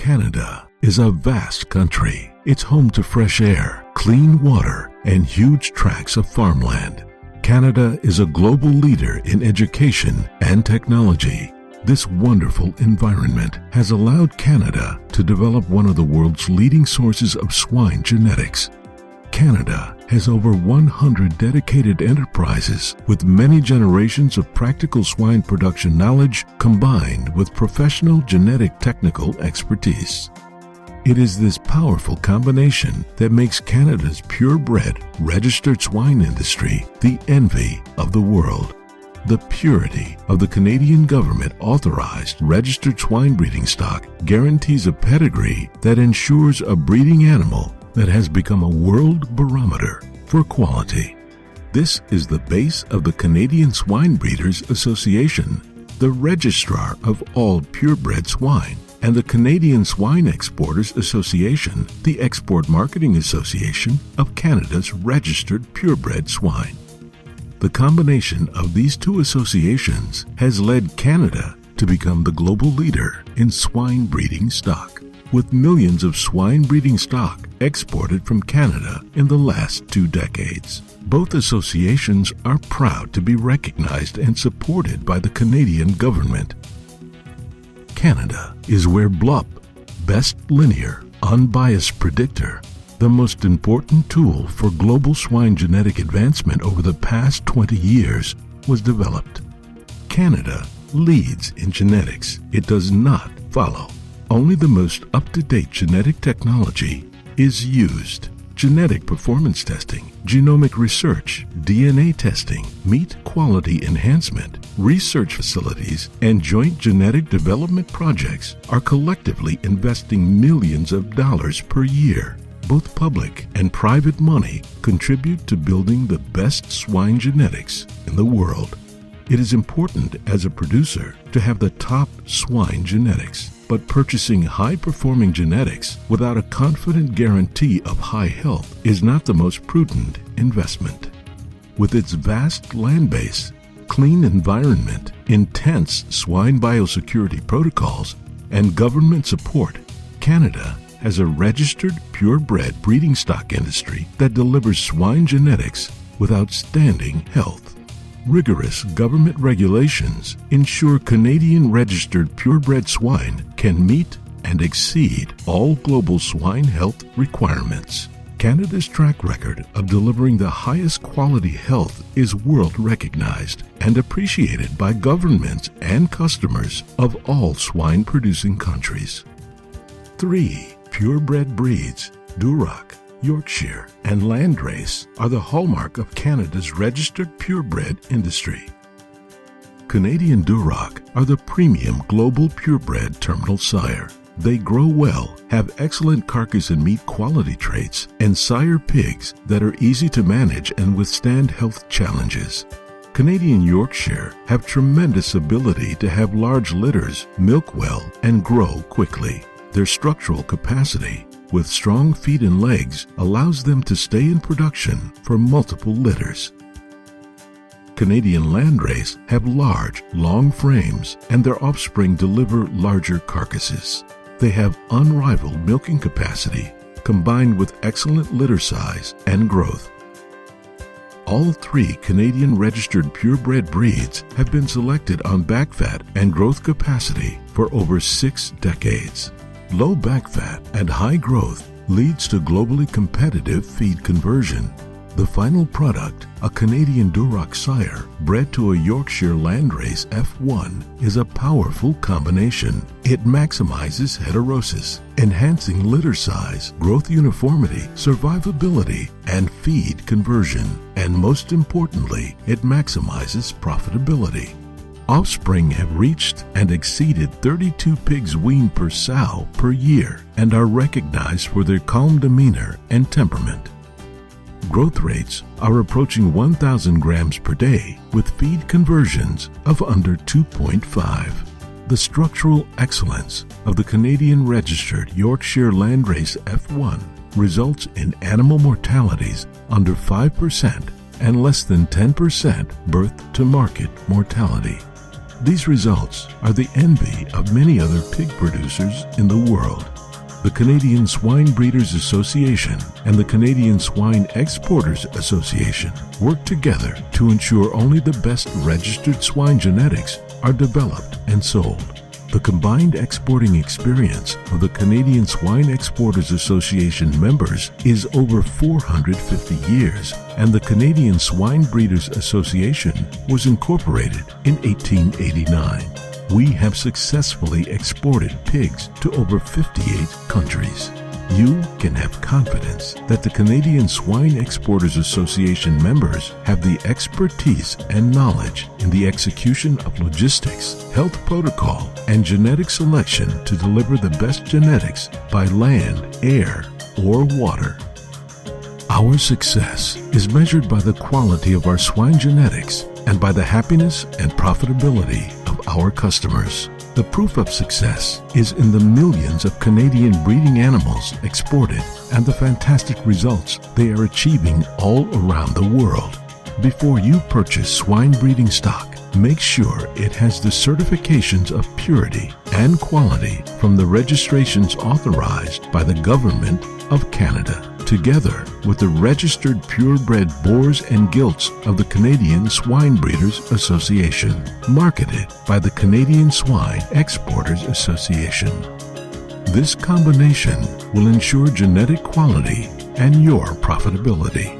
Canada is a vast country. It's home to fresh air, clean water, and huge tracts of farmland. Canada is a global leader in education and technology. This wonderful environment has allowed Canada to develop one of the world's leading sources of swine genetics. Canada has over 100 dedicated enterprises with many generations of practical swine production knowledge combined with professional genetic technical expertise. It is this powerful combination that makes Canada's purebred registered swine industry the envy of the world. The purity of the Canadian government-authorized registered swine breeding stock guarantees a pedigree that ensures a breeding animal that has become a world barometer for quality. This is the base of the Canadian Swine Breeders Association, the registrar of all purebred swine, and the Canadian Swine Exporters Association, the Export Marketing Association of Canada's registered purebred swine. The combination of these two associations has led Canada to become the global leader in swine breeding stock, with millions of swine breeding stock exported from Canada in the last 2 decades. Both associations are proud to be recognized and supported by the Canadian government. Canada is where BLUP, Best Linear Unbiased Predictor, the most important tool for global swine genetic advancement over the past 20 years, was developed. Canada leads in genetics. It does not follow. Only the most up-to-date genetic technology is used. Genetic performance testing, genomic research, DNA testing, meat quality enhancement, research facilities, and joint genetic development projects are collectively investing millions of dollars per year. Both public and private money contribute to building the best swine genetics in the world. It is important as a producer to have the top swine genetics, but purchasing high-performing genetics without a confident guarantee of high health is not the most prudent investment. With its vast land base, clean environment, intense swine biosecurity protocols, and government support, Canada has a registered purebred breeding stock industry that delivers swine genetics with outstanding health. Rigorous government regulations ensure Canadian registered purebred swine can meet and exceed all global swine health requirements. Canada's track record of delivering the highest quality health is world recognized and appreciated by governments and customers of all swine-producing countries. 3 purebred breeds, Duroc, Yorkshire, and Landrace, are the hallmark of Canada's registered purebred industry. Canadian Duroc are the premium global purebred terminal sire. They grow well, have excellent carcass and meat quality traits, and sire pigs that are easy to manage and withstand health challenges. Canadian Yorkshire have tremendous ability to have large litters, milk well, and grow quickly. Their structural capacity, with strong feet and legs, allows them to stay in production for multiple litters. Canadian Landrace have large, long frames, and their offspring deliver larger carcasses. They have unrivaled milking capacity, combined with excellent litter size and growth. All 3 Canadian registered purebred breeds have been selected on back fat and growth capacity for over 6 decades. Low back fat and high growth leads to globally competitive feed conversion. The final product, a Canadian Duroc sire bred to a Yorkshire Landrace F1, is a powerful combination. It maximizes heterosis, enhancing litter size, growth uniformity, survivability, and feed conversion. And most importantly, it maximizes profitability. Offspring have reached and exceeded 32 pigs weaned per sow per year and are recognized for their calm demeanor and temperament. Growth rates are approaching 1,000 grams per day with feed conversions of under 2.5. The structural excellence of the Canadian registered Yorkshire Landrace F1 results in animal mortalities under 5% and less than 10% birth-to-market mortality. These results are the envy of many other pig producers in the world. The Canadian Swine Breeders Association and the Canadian Swine Exporters Association work together to ensure only the best registered swine genetics are developed and sold. The combined exporting experience of the Canadian Swine Exporters Association members is over 450 years, and the Canadian Swine Breeders Association was incorporated in 1889. We have successfully exported pigs to over 58 countries. You can have confidence that the Canadian Swine Exporters Association members have the expertise and knowledge in the execution of logistics, health protocol, and genetic selection to deliver the best genetics by land, air, or water. Our success is measured by the quality of our swine genetics and by the happiness and profitability of our customers. The proof of success is in the millions of Canadian breeding animals exported and the fantastic results they are achieving all around the world. Before you purchase swine breeding stock, make sure it has the certifications of purity and quality from the registrations authorized by the Government of Canada, together with the registered purebred boars and gilts of the Canadian Swine Breeders Association, marketed by the Canadian Swine Exporters Association. This combination will ensure genetic quality and your profitability.